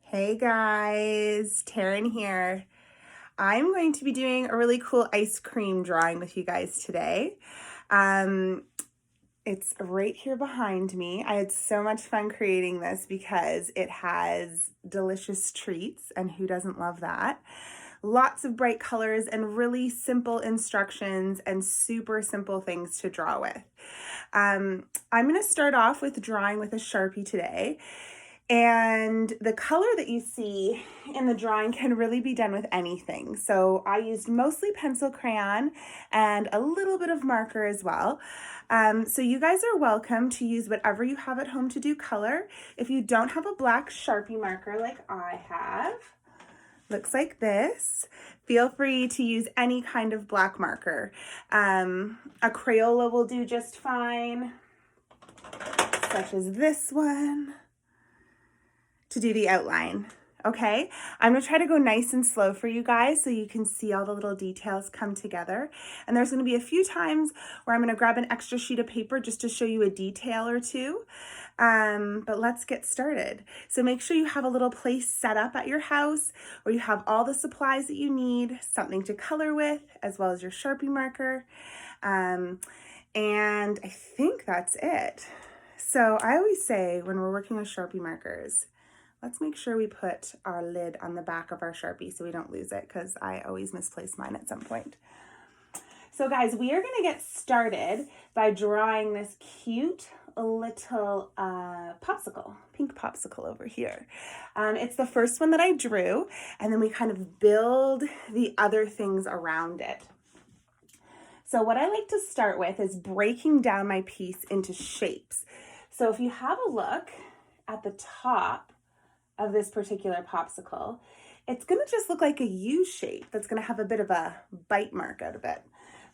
Hey guys, Taryn here. I'm going to be doing a really cool ice cream drawing with you guys today. It's right here behind me. I had so much fun creating this because it has delicious treats, and who doesn't love that? Lots of bright colors and really simple instructions and super simple things to draw with. I'm going to start off with drawing with a Sharpie today. And the color that you see in the drawing can really be done with anything. So I used mostly pencil crayon and a little bit of marker as well. So you guys are welcome to use whatever you have at home to do color. If you don't have a black Sharpie marker like I have, looks like this, feel free to use any kind of black marker. A Crayola will do just fine, such as this one, to do the outline. Okay, I'm gonna try to go nice and slow for you guys so you can see all the little details come together. And there's gonna be a few times where I'm gonna grab an extra sheet of paper just to show you a detail or two. But let's get started. So make sure you have a little place set up at your house where you have all the supplies that you need, something to color with, as well as your Sharpie marker. And I think that's it. So I always say when we're working with Sharpie markers, let's make sure we put our lid on the back of our Sharpie so we don't lose it, because I always misplace mine at some point. So guys, we are gonna get started by drawing this cute little popsicle, pink popsicle over here. It's the first one that I drew, and then we kind of build the other things around it. So what I like to start with is breaking down my piece into shapes. So if you have a look at the top of this particular popsicle, it's gonna just look like a U shape that's gonna have a bit of a bite mark out of it.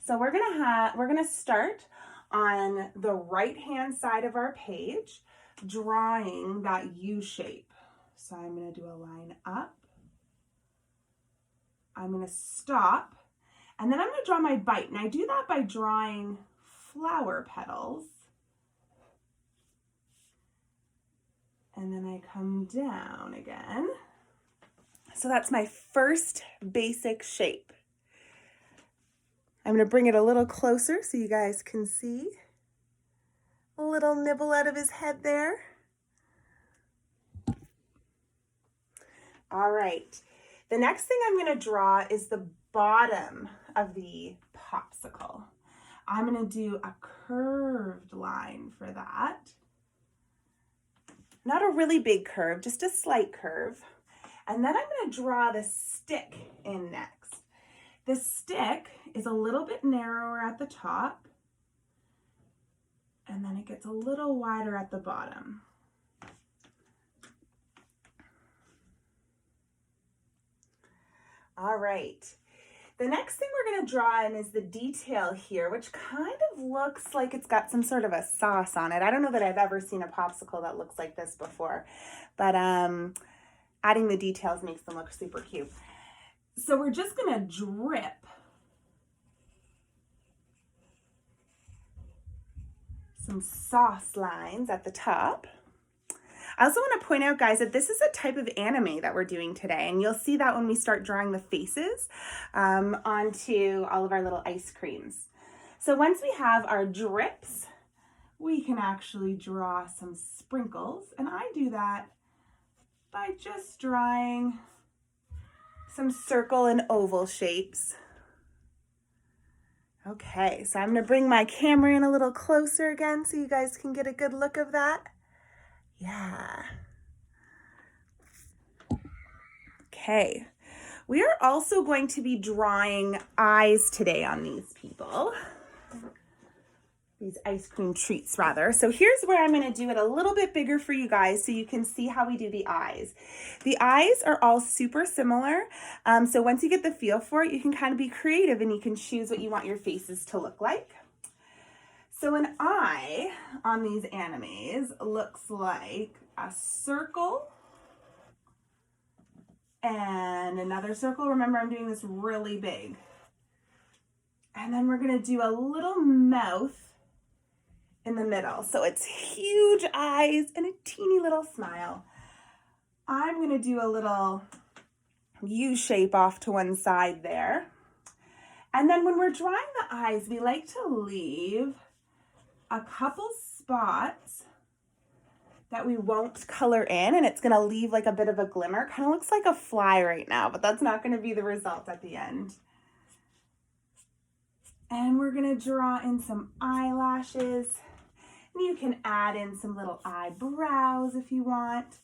So we're gonna start on the right hand side of our page, drawing that U shape. So I'm gonna do a line up, I'm gonna stop, and then I'm gonna draw my bite. And I do that by drawing flower petals. And then I come down again. So that's my first basic shape. I'm gonna bring it a little closer so you guys can see. A little nibble out of his head there. All right, the next thing I'm gonna draw is the bottom of the popsicle. I'm gonna do a curved line for that. Not a really big curve, just a slight curve. And then I'm gonna draw the stick in next. The stick is a little bit narrower at the top, and then it gets a little wider at the bottom. All right. The next thing we're gonna draw in is the detail here, which kind of looks like it's got some sort of a sauce on it. I don't know that I've ever seen a popsicle that looks like this before, but adding the details makes them look super cute. So we're just gonna drip some sauce lines at the top. I also want to point out, guys, that this is a type of anime that we're doing today, and you'll see that when we start drawing the faces onto all of our little ice creams. So once we have our drips, we can actually draw some sprinkles, and I do that by just drawing some circle and oval shapes. Okay, so I'm going to bring my camera in a little closer again so you guys can get a good look of that. Yeah. Okay. We are also going to be drawing eyes today on these people. These ice cream treats, rather. So here's where I'm going to do it a little bit bigger for you guys so you can see how we do the eyes. The eyes are all super similar. So once you get the feel for it, you can kind of be creative and you can choose what you want your faces to look like. So an eye on these animes looks like a circle and another circle. Remember, I'm doing this really big. And then we're gonna do a little mouth in the middle. So it's huge eyes and a teeny little smile. I'm gonna do a little U shape off to one side there. And then when we're drawing the eyes, we like to leave a couple spots that we won't color in, and it's gonna leave like a bit of a glimmer. Kind of looks like a fly right now, but that's not gonna be the result at the end. And we're gonna draw in some eyelashes. And you can add in some little eyebrows if you want.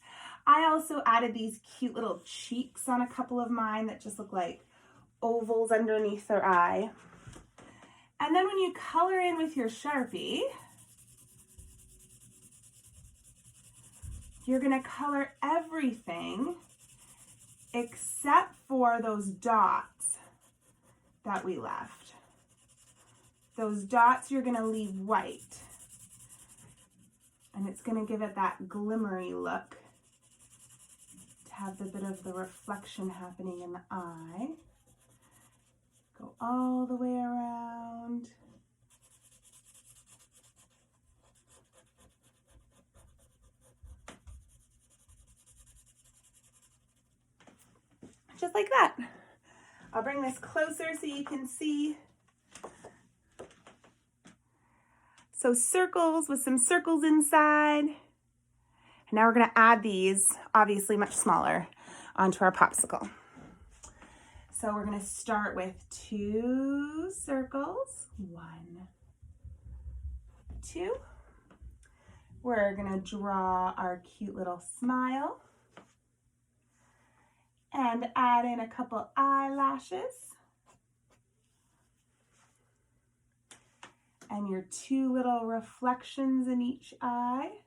I also added these cute little cheeks on a couple of mine that just look like ovals underneath their eye. And then when you color in with your Sharpie, you're gonna color everything except for those dots that we left. Those dots you're gonna leave white. And it's gonna give it that glimmery look to have a bit of the reflection happening in the eye. Go all the way around. Just like that. I'll bring this closer so you can see. So circles with some circles inside. And now we're gonna add these, obviously much smaller, onto our popsicle. So we're gonna start with 2 circles. 1, 2. We're gonna draw our cute little smile and add in a couple eyelashes. And your 2 little reflections in each eye.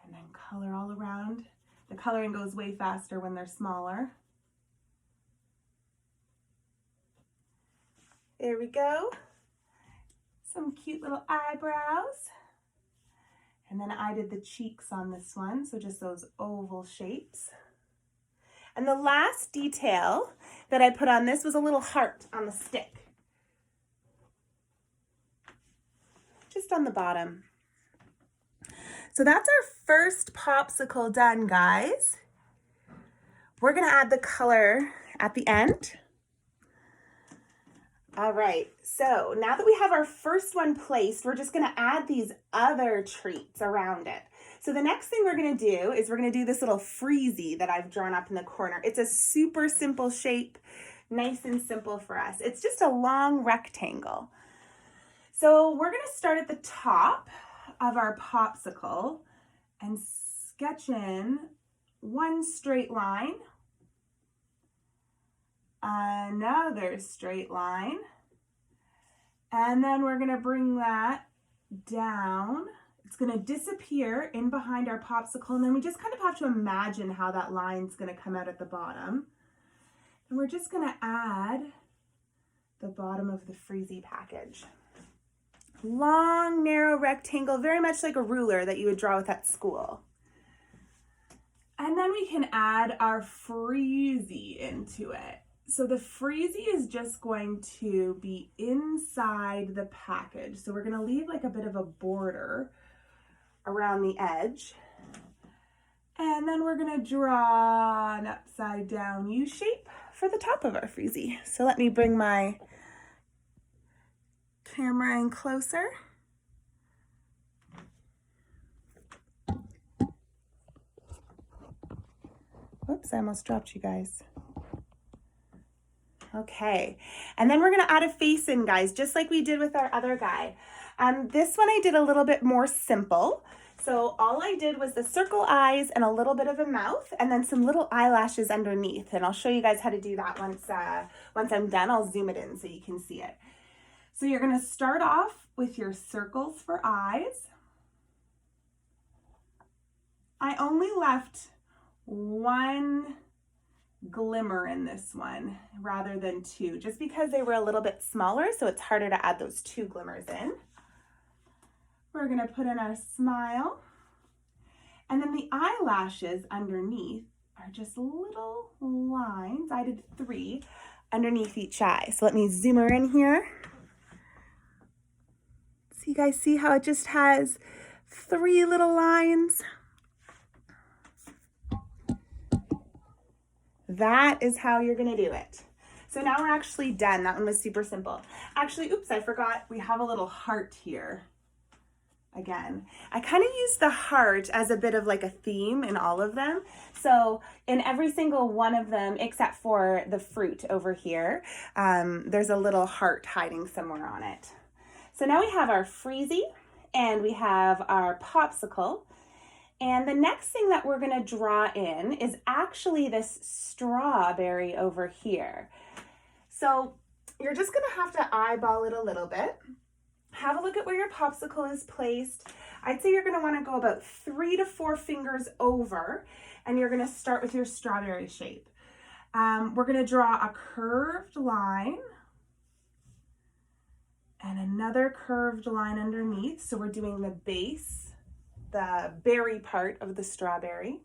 And then color all around. The coloring goes way faster when they're smaller. There we go. Some cute little eyebrows. And then I did the cheeks on this one, so just those oval shapes. And the last detail that I put on this was a little heart on the stick. Just on the bottom. So that's our first popsicle done, guys. We're gonna add the color at the end. All right, so now that we have our first one placed, we're just gonna add these other treats around it. So the next thing we're gonna do is we're gonna do this little freezie that I've drawn up in the corner. It's a super simple shape, nice and simple for us. It's just a long rectangle. So we're gonna start at the top of our popsicle and sketch in one straight line, another straight line, and then we're gonna bring that down. It's gonna disappear in behind our popsicle, and then we just kind of have to imagine how that line's gonna come out at the bottom. And we're just gonna add the bottom of the freezie package. Long, narrow rectangle, very much like a ruler that you would draw with at school. And then we can add our freezie into it. So the freezie is just going to be inside the package. So we're gonna leave like a bit of a border around the edge. And then we're gonna draw an upside down U shape for the top of our freezie. So let me bring my camera in closer. Whoops, I almost dropped you guys. Okay, and then we're gonna add a face in, guys, just like we did with our other guy. This one I did a little bit more simple. So all I did was the circle eyes and a little bit of a mouth and then some little eyelashes underneath. And I'll show you guys how to do that once I'm done. I'll zoom it in so you can see it. So you're gonna start off with your circles for eyes. I only left one glimmer in this one rather than 2, just because they were a little bit smaller, so it's harder to add those 2 glimmers in. We're gonna put in our smile, and then the eyelashes underneath are just little lines. I did 3 underneath each eye. So let me zoom her in here. So you guys see how it just has 3 little lines. That is how you're gonna do it. So now we're actually done. That one was super simple. Actually, oops, I forgot we have a little heart here. Again, I kind of use the heart as a bit of like a theme in all of them. So in every single one of them, except for the fruit over here, there's a little heart hiding somewhere on it. So now we have our freezie and we have our popsicle. And the next thing that we're gonna draw in is actually this strawberry over here. So you're just gonna have to eyeball it a little bit. Have a look at where your popsicle is placed. I'd say you're gonna wanna go about 3 to 4 fingers over, and you're gonna start with your strawberry shape. We're gonna draw a curved line and another curved line underneath. So we're doing the base, the berry part of the strawberry.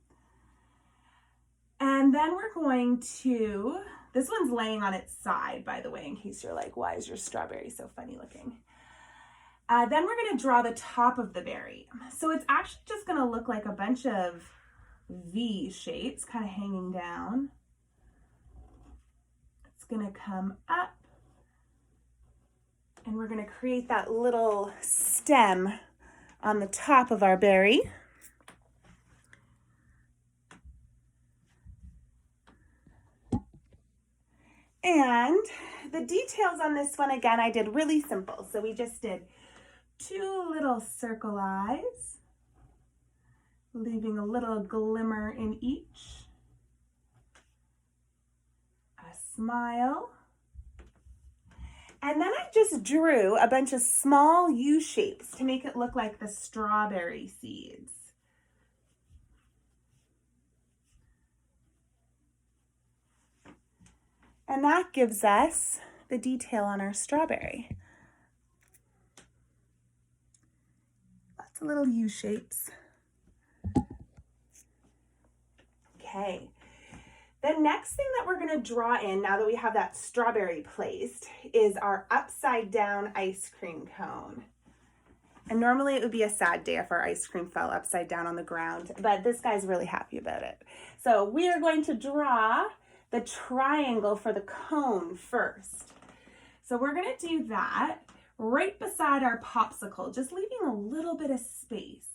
And then we're going to, this one's laying on its side, by the way, in case you're like, why is your strawberry so funny looking? Then we're gonna draw the top of the berry. So it's actually just gonna look like a bunch of V shapes kind of hanging down. It's gonna come up and we're gonna create that little stem on the top of our berry. And the details on this one, again, I did really simple. So we just did 2 little circle eyes, leaving a little glimmer in each, a smile, and then I just drew a bunch of small U shapes to make it look like the strawberry seeds. And that gives us the detail on our strawberry. Lots of little U shapes. Okay. The next thing that we're gonna draw in, now that we have that strawberry placed, is our upside down ice cream cone. And normally it would be a sad day if our ice cream fell upside down on the ground, but this guy's really happy about it. So we are going to draw the triangle for the cone first. So we're gonna do that right beside our popsicle, just leaving a little bit of space.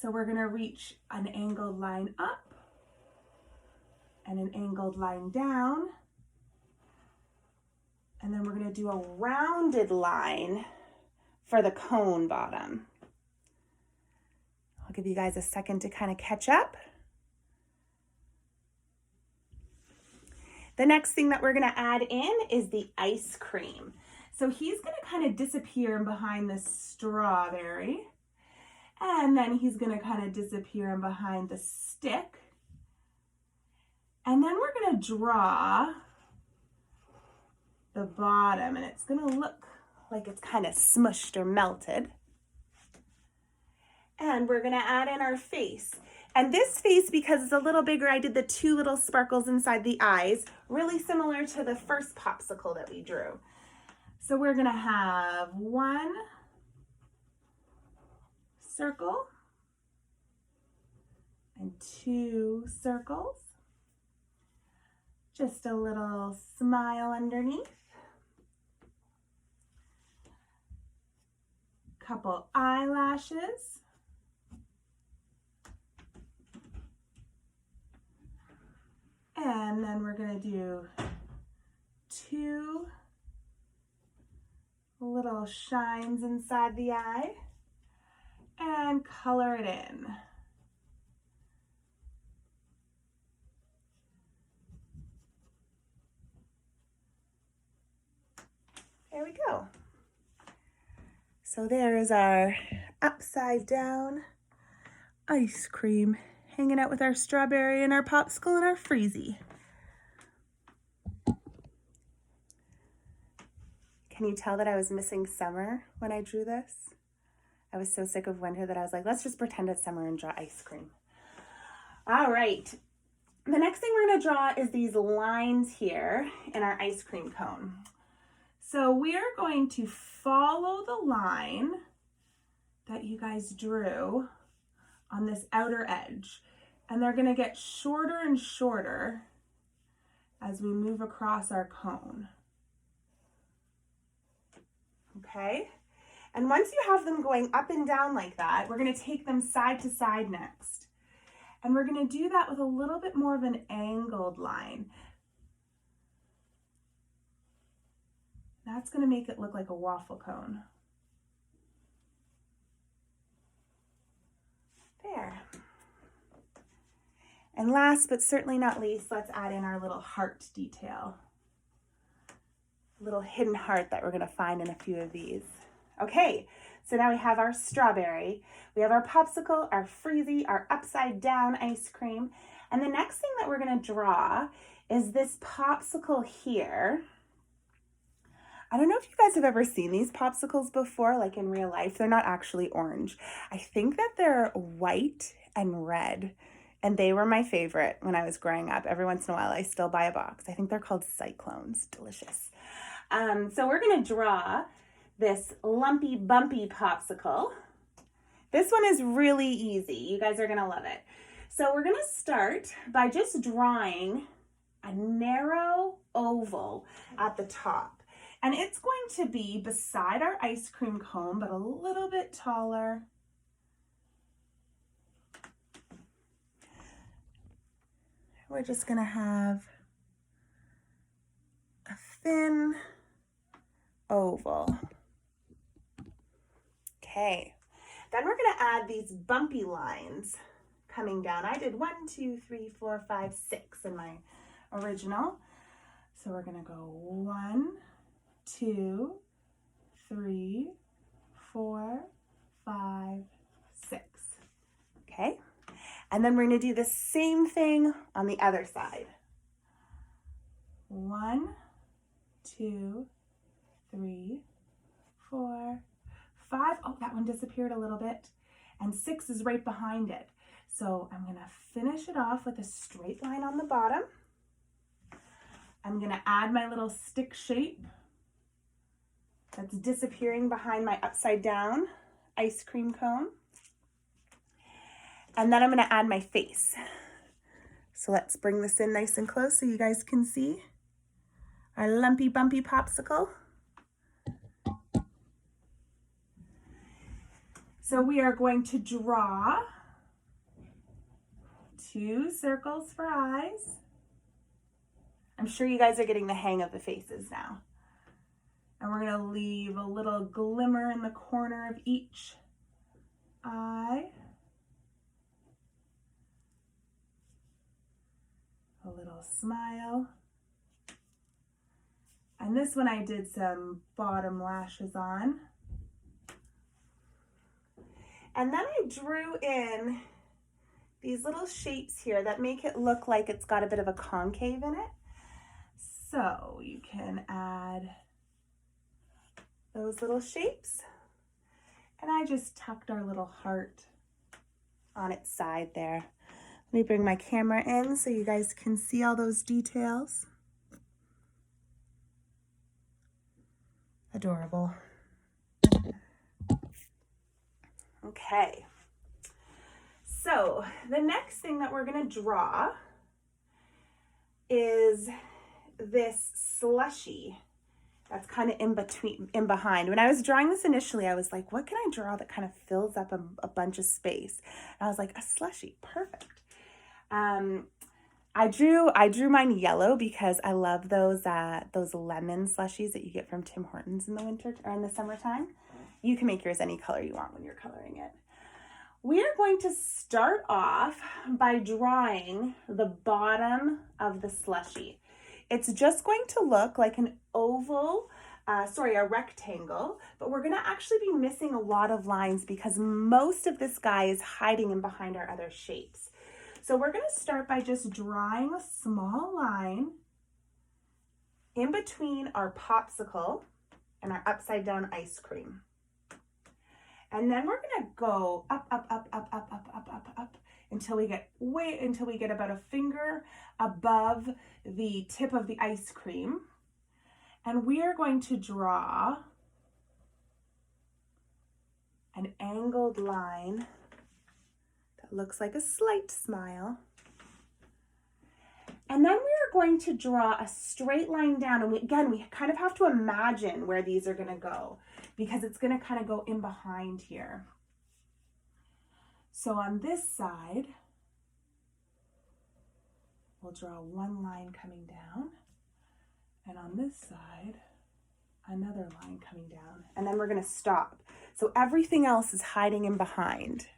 So we're gonna reach an angled line up and an angled line down. And then we're gonna do a rounded line for the cone bottom. I'll give you guys a second to kind of catch up. The next thing that we're gonna add in is the ice cream. So he's gonna kind of disappear behind the strawberry, and then he's gonna kind of disappear in behind the stick. And then we're gonna draw the bottom, and it's gonna look like it's kind of smushed or melted. And we're gonna add in our face. And this face, because it's a little bigger, I did the 2 little sparkles inside the eyes, really similar to the first popsicle that we drew. So we're gonna have 1 circle and 2 circles. Just a little smile underneath. Couple eyelashes. And then we're gonna do 2 little shines inside the eye and color it in. There we go. So there is our upside down ice cream hanging out with our strawberry and our popsicle and our freezie. Can you tell that I was missing summer when I drew this? I was so sick of winter that I was like, let's just pretend it's summer and draw ice cream. All right. The next thing we're gonna draw is these lines here in our ice cream cone. So we are going to follow the line that you guys drew on this outer edge. And they're gonna get shorter and shorter as we move across our cone. Okay? And once you have them going up and down like that, we're gonna take them side to side next. And we're gonna do that with a little bit more of an angled line. That's gonna make it look like a waffle cone. There. And last but certainly not least, let's add in our little heart detail. A little hidden heart that we're gonna find in a few of these. Okay, so now we have our strawberry, we have our popsicle, our freezie, our upside down ice cream. And the next thing that we're gonna draw is this popsicle here. I don't know if you guys have ever seen these popsicles before, like in real life. They're not actually orange. I think that they're white and red. And they were my favorite when I was growing up. Every once in a while, I still buy a box. I think they're called cyclones. Delicious. So we're gonna draw this lumpy, bumpy popsicle. This one is really easy. You guys are gonna love it. So we're gonna start by just drawing a narrow oval at the top. And it's going to be beside our ice cream cone, but a little bit taller. We're just gonna have a thin oval. Okay, then we're gonna add these bumpy lines coming down. I did 1, 2, 3, 4, 5, 6 in my original. So we're gonna go 1, 2, 3, 4, 5, 6. Okay. And then we're going to do the same thing on the other side. 1, 2, 3, 4, 5. Oh, that one disappeared a little bit. And 6 is right behind it. So I'm going to finish it off with a straight line on the bottom. I'm going to add my little stick shape that's disappearing behind my upside down ice cream cone. And then I'm gonna add my face. So let's bring this in nice and close so you guys can see our lumpy, bumpy popsicle. So we are going to draw 2 circles for eyes. I'm sure you guys are getting the hang of the faces now. And we're gonna leave a little glimmer in the corner of each eye. A little smile. And this one I did some bottom lashes on. And then I drew in these little shapes here that make it look like it's got a bit of a concave in it. So you can add those little shapes. And I just tucked our little heart on its side there. Let me bring my camera in so you guys can see all those details. Adorable. Okay. So the next thing that we're going to draw is this slushie that's kind of in behind. When I was drawing this initially, I was like, what can I draw that kind of fills up a bunch of space? And I was like, a slushie, perfect. I drew mine yellow because I love those lemon slushies that you get from Tim Hortons in the winter or in the summertime. You can make yours any color you want when you're coloring it. We are going to start off by drawing the bottom of the slushie. It's just going to look like an oval, a rectangle, but we're gonna actually be missing a lot of lines because most of this guy is hiding in behind our other shapes. So we're gonna start by just drawing a small line in between our popsicle and our upside down ice cream. And then we're gonna go up, up, up, up, up, up, up, up, up, until we get about a finger above the tip of the ice cream. And we are going to draw an angled line that looks like a slight smile. And then we are going to draw a straight line down. And we kind of have to imagine where these are going to go because it's going to kind of go in behind here. So on this side, we'll draw one line coming down. And on this side, another line coming down. And then we're going to stop. So everything else is hiding in behind.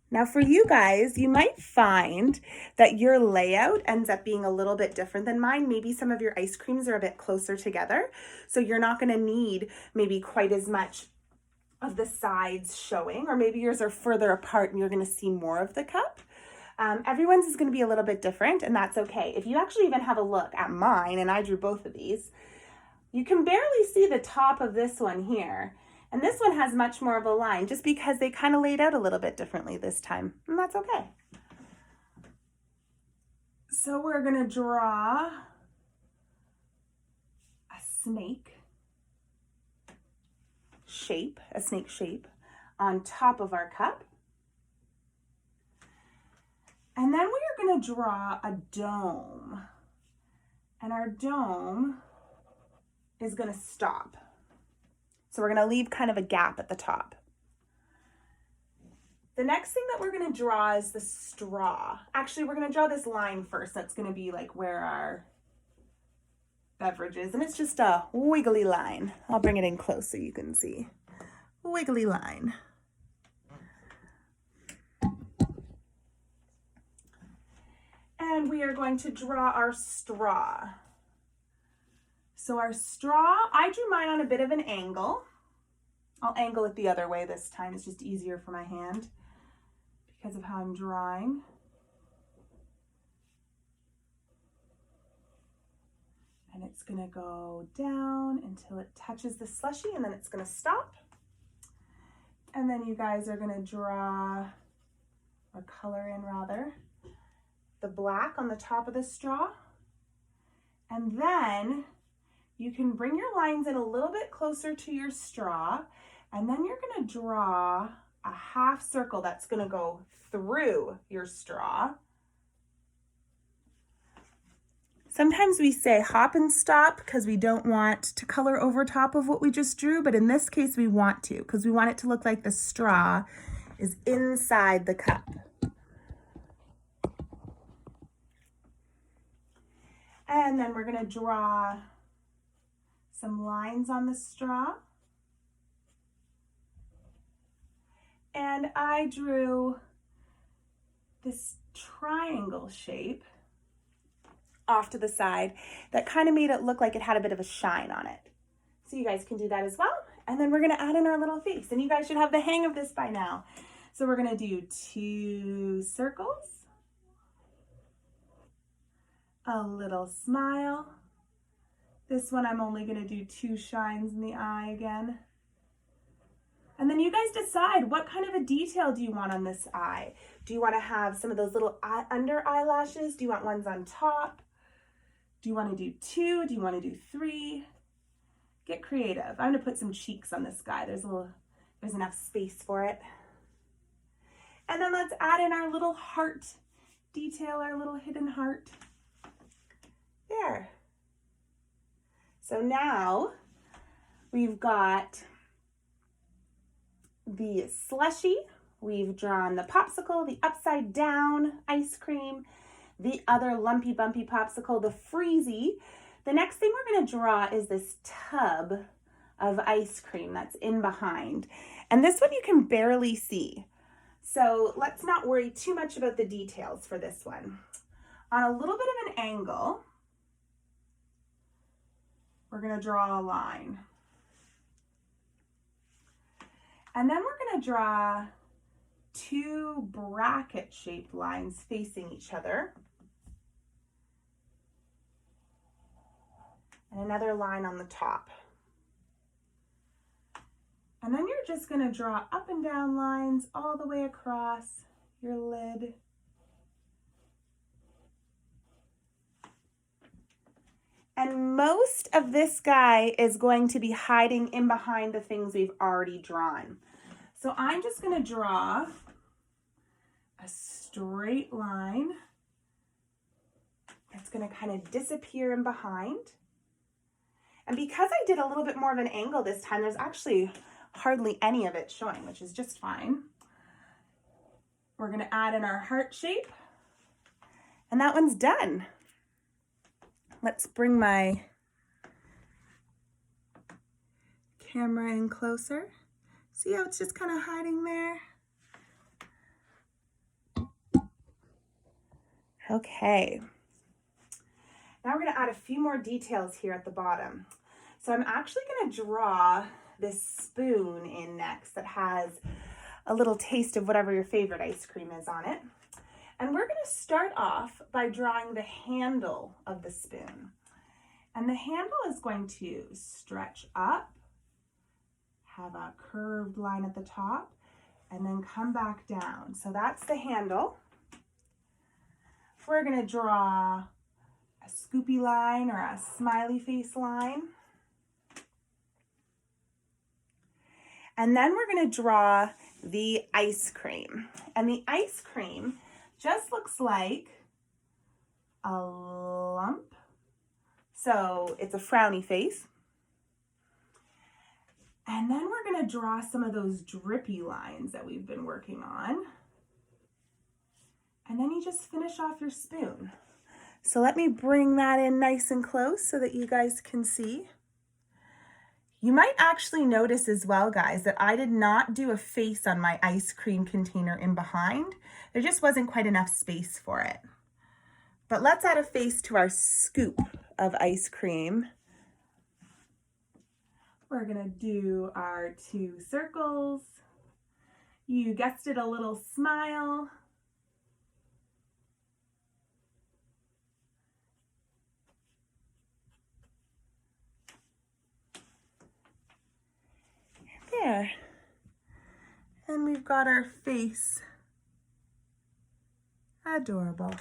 Now for you guys, you might find that your layout ends up being a little bit different than mine. Maybe some of your ice creams are a bit closer together, so you're not going to need maybe quite as much of the sides showing, or maybe yours are further apart and you're going to see more of the cup. Everyone's is going to be a little bit different, and that's okay. If you actually even have a look at mine, and I drew both of these, you can barely see the top of this one here. And this one has much more of a line just because they kind of laid out a little bit differently this time, and that's okay. So we're going to draw a snake shape on top of our cup. And then we are going to draw a dome. And our dome is going to stop. So we're going to leave kind of a gap at the top. The next thing that we're going to draw is the straw. Actually, we're going to draw this line first. That's going to be like where our beverage is. And it's just a wiggly line. I'll bring it in close so you can see. Wiggly line. And we are going to draw our straw. So our straw, I drew mine on a bit of an angle. I'll angle it the other way this time. It's just easier for my hand because of how I'm drawing. And it's going to go down until it touches the slushie, and then it's going to stop. And then you guys are going to draw, or color in rather, the black on the top of the straw. And then you can bring your lines in a little bit closer to your straw, and then you're going to draw a half circle that's going to go through your straw. Sometimes we say hop and stop because we don't want to color over top of what we just drew, but in this case we want to because we want it to look like the straw is inside the cup. And then we're going to draw some lines on the straw. And I drew this triangle shape off to the side that kind of made it look like it had a bit of a shine on it. So you guys can do that as well. And then we're going to add in our little face. And you guys should have the hang of this by now. So we're going to do 2 circles, a little smile. This one I'm only going to do 2 shines in the eye again. And then you guys decide what kind of a detail do you want on this eye. Do you want to have some of those little under eyelashes? Do you want ones on top? Do you want to do 2? Do you want to do 3? Get creative. I'm going to put some cheeks on this guy. There's enough space for it. And then let's add in our little heart detail, our little hidden heart. There. So now we've got the slushie, we've drawn the popsicle, the upside down ice cream, the other lumpy bumpy popsicle, the freezie. The next thing we're going to draw is this tub of ice cream that's in behind. And this one you can barely see. So let's not worry too much about the details for this one. On a little bit of an angle, we're going to draw a line. And then we're going to draw 2 bracket-shaped lines facing each other. And another line on the top. And then you're just going to draw up and down lines all the way across your lid. And most of this guy is going to be hiding in behind the things we've already drawn. So I'm just going to draw a straight line that's going to kind of disappear in behind. And because I did a little bit more of an angle this time, there's actually hardly any of it showing, which is just fine. We're going to add in our heart shape, and that one's done. Let's bring my camera in closer. See how it's just kind of hiding there? Okay. Now we're going to add a few more details here at the bottom. So I'm actually going to draw this spoon in next that has a little taste of whatever your favorite ice cream is on it. And we're going to start off by drawing the handle of the spoon. And the handle is going to stretch up, have a curved line at the top, and then come back down. So that's the handle. We're going to draw a scoopy line or a smiley face line. And then we're going to draw the ice cream. And the ice cream just looks like a lump. So it's a frowny face. And then we're going to draw some of those drippy lines that we've been working on. And then you just finish off your spoon. So let me bring that in nice and close so that you guys can see. You might actually notice as well, guys, that I did not do a face on my ice cream container in behind. There just wasn't quite enough space for it. But let's add a face to our scoop of ice cream. We're gonna do our 2 circles. You guessed it, a little smile. There. And we've got our face. Adorable.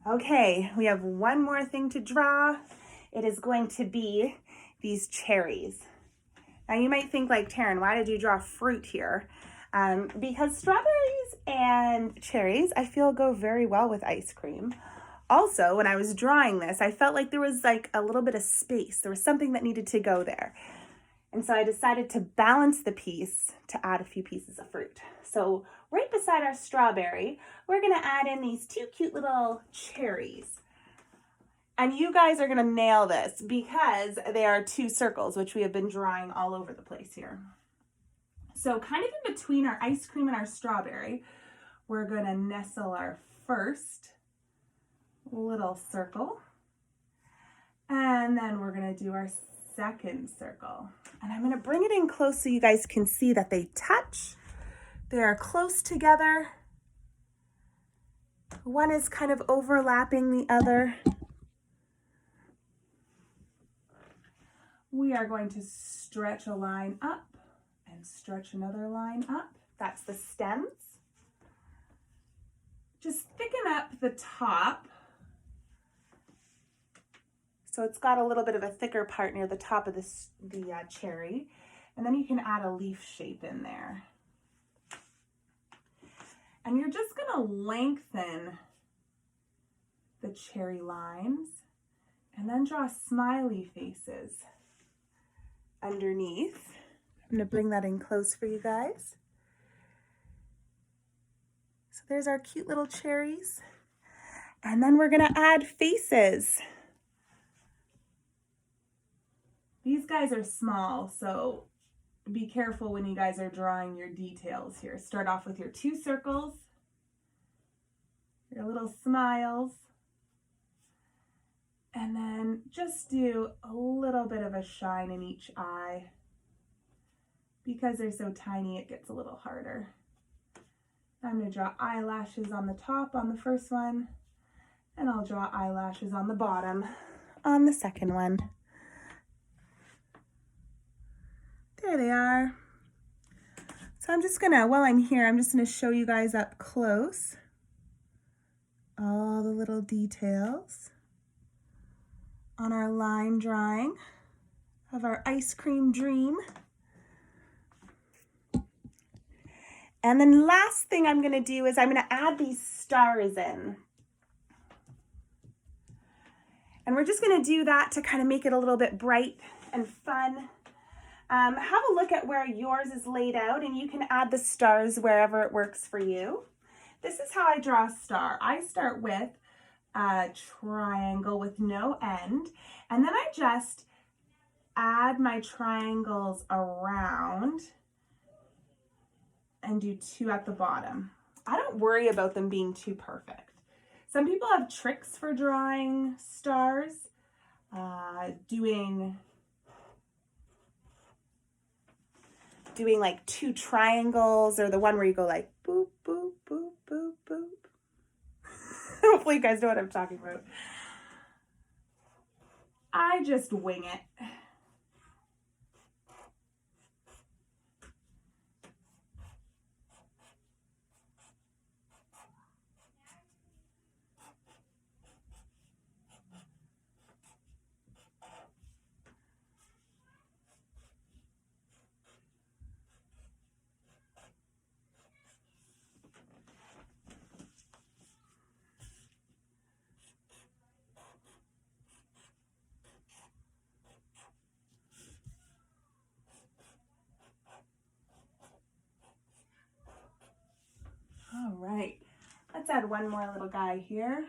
Okay, we have one more thing to draw. It is going to be these cherries. Now you might think like, Taryn, why did you draw fruit here? Because strawberries and cherries, I feel, go very well with ice cream. Also, when I was drawing this, I felt like there was like a little bit of space. There was something that needed to go there. And so I decided to balance the piece to add a few pieces of fruit. So right beside our strawberry, we're gonna add in these 2 cute little cherries. And you guys are gonna nail this because they are 2 circles, which we have been drawing all over the place here. So kind of in between our ice cream and our strawberry, we're gonna nestle our first little circle. And then we're gonna do our second circle. And I'm gonna bring it in close so you guys can see that they touch. They are close together. One is kind of overlapping the other. We are going to stretch a line up and stretch another line up. That's the stems. Just thicken up the top. So it's got a little bit of a thicker part near the top of the cherry. And then you can add a leaf shape in there. And you're just gonna lengthen the cherry lines and then draw smiley faces underneath. I'm gonna bring that in close for you guys. So there's our cute little cherries. And then we're gonna add faces. These guys are small, so be careful when you guys are drawing your details here. Start off with your 2 circles, your little smiles, and then just do a little bit of a shine in each eye. Because they're so tiny, it gets a little harder. I'm going to draw eyelashes on the top on the first one, and I'll draw eyelashes on the bottom on the second one. There they are. So I'm just gonna, while I'm here, I'm just gonna show you guys up close all the little details on our line drawing of our ice cream dream. And then last thing I'm going to do is I'm going to add these stars in. And we're just going to do that to kind of make it a little bit bright and fun. Have a look at where yours is laid out, and you can add the stars wherever it works for you. This is how I draw a star. I start with a triangle with no end, and then I just add my triangles around and do 2 at the bottom. I don't worry about them being too perfect. Some people have tricks for drawing stars, doing like 2 triangles, or the one where you go like boop, boop, boop, boop, boop. Hopefully you guys know what I'm talking about. I just wing it. All right, let's add one more little guy here.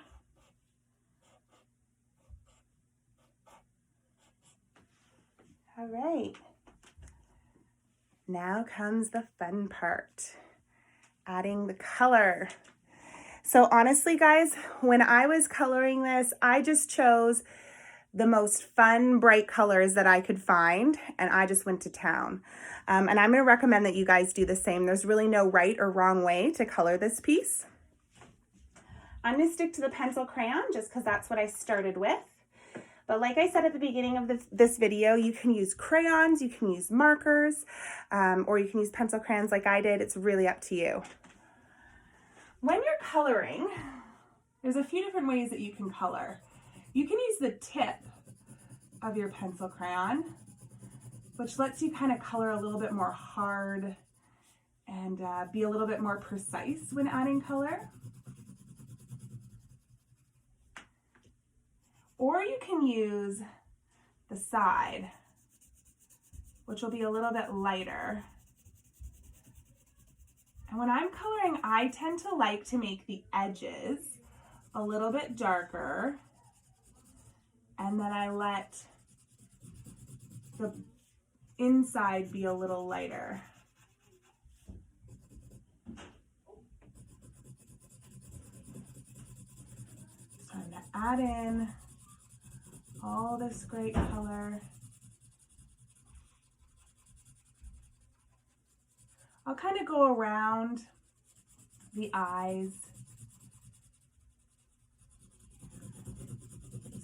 All right, now comes the fun part, adding the color. So honestly, guys, when I was coloring this, I just chose the most fun, bright colors that I could find, and I just went to town. And I'm going to recommend that you guys do the same. There's really no right or wrong way to color this piece. I'm going to stick to the pencil crayon just because that's what I started with. But like I said at the beginning of this video, you can use crayons, you can use markers, or you can use pencil crayons like I did. It's really up to you. When you're coloring, there's a few different ways that you can color. You can use the tip of your pencil crayon, which lets you kind of color a little bit more hard and be a little bit more precise when adding color. Or you can use the side, which will be a little bit lighter. And when I'm coloring, I tend to like to make the edges a little bit darker, and then I let the inside be a little lighter. So I'm going to add in all this great color. I'll kind of go around the eyes.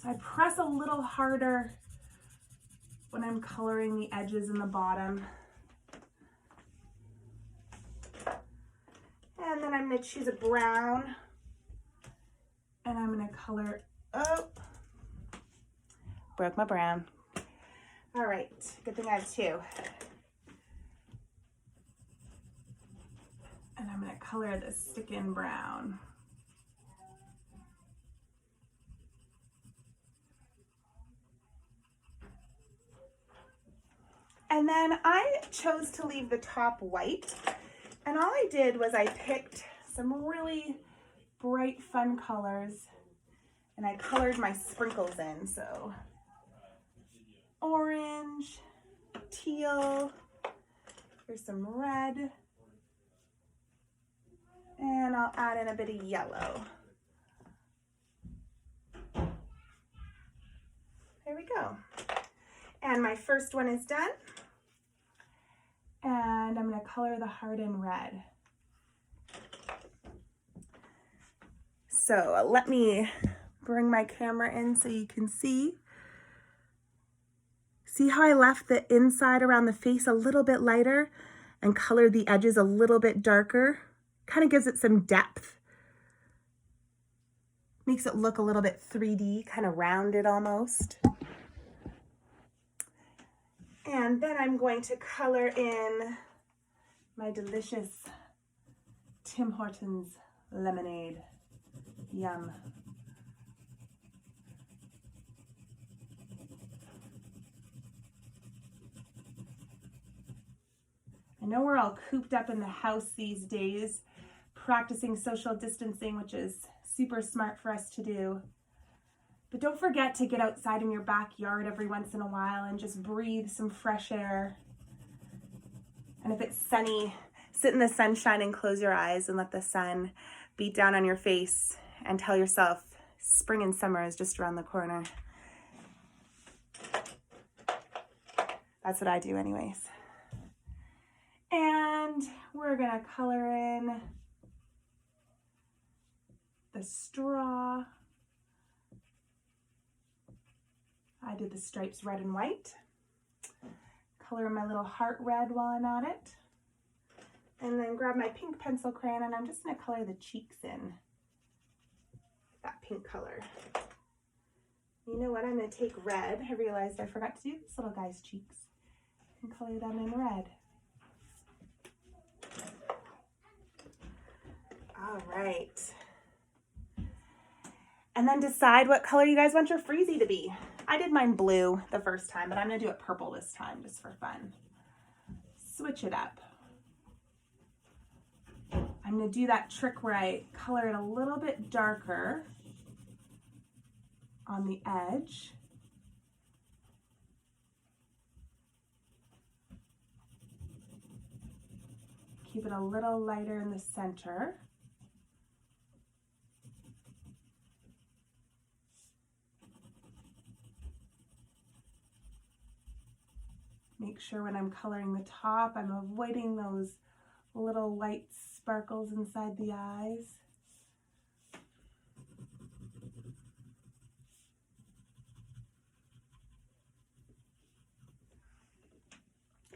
So I press a little harder when I'm coloring the edges in the bottom. And then I'm going to choose a brown, and I'm going to color, oh, broke my brown. All right, good thing I have 2. And I'm going to color this stick-in brown. And then I chose to leave the top white. And all I did was I picked some really bright, fun colors, and I colored my sprinkles in. So orange, teal, here's some red, and I'll add in a bit of yellow. There we go. And my first one is done. And I'm going to color the heart in red. So let me bring my camera in so you can see. See how I left the inside around the face a little bit lighter and colored the edges a little bit darker? Kind of gives it some depth. Makes it look a little bit 3D, kind of rounded almost. And then I'm going to color in my delicious Tim Hortons lemonade. Yum. I know we're all cooped up in the house these days, practicing social distancing, which is super smart for us to do. But don't forget to get outside in your backyard every once in a while and just breathe some fresh air. And if it's sunny, sit in the sunshine and close your eyes and let the sun beat down on your face and tell yourself spring and summer is just around the corner. That's what I do anyways. And we're gonna color in the straw. I did the stripes red and white. Color in my little heart red while I'm at it. And then grab my pink pencil crayon and I'm just gonna color the cheeks in that pink color. You know what, I'm gonna take red. I realized I forgot to do this little guy's cheeks and color them in red. All right. And then decide what color you guys want your freezie to be. I did mine blue the first time, but I'm gonna do it purple this time just for fun. Switch it up. I'm gonna do that trick where I color it a little bit darker on the edge. Keep it a little lighter in the center. Make sure when I'm coloring the top, I'm avoiding those little white sparkles inside the eyes.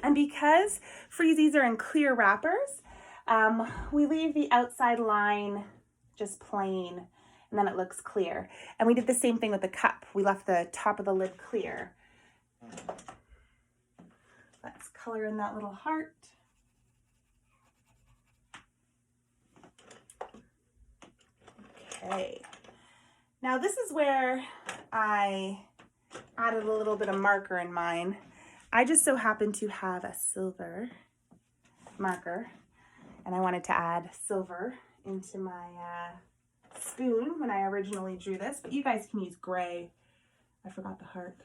And because freezies are in clear wrappers, we leave the outside line just plain and then it looks clear. And we did the same thing with the cup. We left the top of the lid clear. Let's color in that little heart. Okay. Now this is where I added a little bit of marker in mine. I just so happen to have a silver marker and I wanted to add silver into my spoon when I originally drew this, but you guys can use gray. I forgot the heart.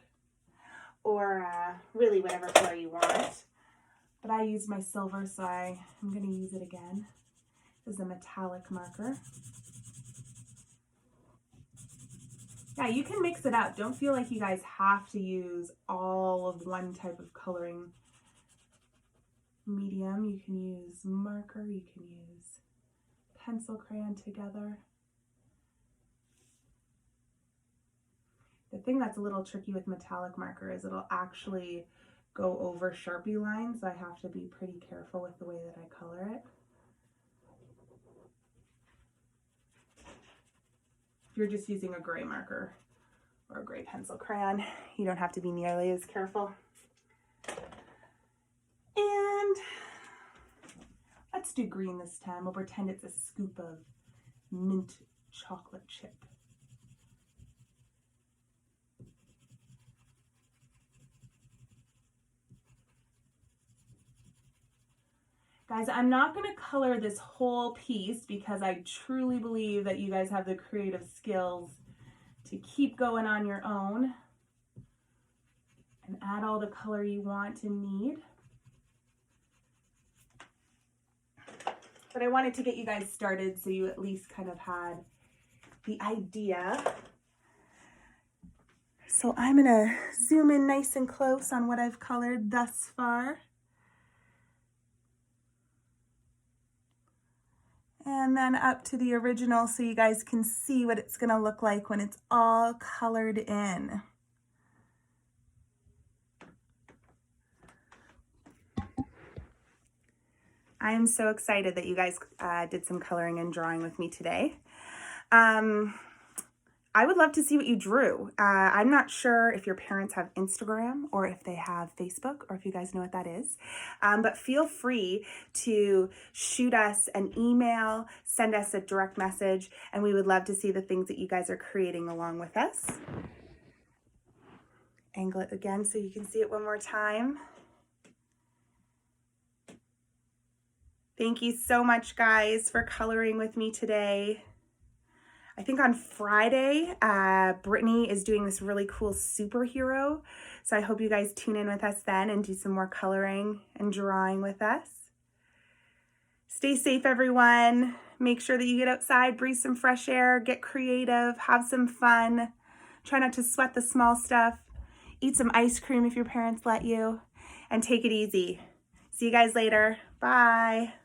Or really whatever color you want. But I used my silver, so I'm going to use it again. This is a metallic marker. Yeah, you can mix it up. Don't feel like you guys have to use all of one type of coloring medium. You can use marker, you can use pencil crayon together. The thing that's a little tricky with metallic marker is it'll actually go over Sharpie lines, so I have to be pretty careful with the way that I color it. If you're just using a gray marker or a gray pencil crayon, you don't have to be nearly as careful. And let's do green this time. We'll pretend it's a scoop of mint chocolate chip. Guys, I'm not going to color this whole piece because I truly believe that you guys have the creative skills to keep going on your own and add all the color you want and need. But I wanted to get you guys started so you at least kind of had the idea. So I'm going to zoom in nice and close on what I've colored thus far. And then up to the original so you guys can see what it's gonna look like when it's all colored in. I am so excited that you guys did some coloring and drawing with me today. I would love to see what you drew. I'm not sure if your parents have Instagram or if they have Facebook or if you guys know what that is. But feel free to shoot us an email, send us a direct message, and we would love to see the things that you guys are creating along with us. Angle it again so you can see it one more time. Thank you so much, guys, for coloring with me today. I think on Friday, Brittany is doing this really cool superhero. So I hope you guys tune in with us then and do some more coloring and drawing with us. Stay safe, everyone. Make sure that you get outside, breathe some fresh air, get creative, have some fun. Try not to sweat the small stuff. Eat some ice cream if your parents let you, and take it easy. See you guys later. Bye.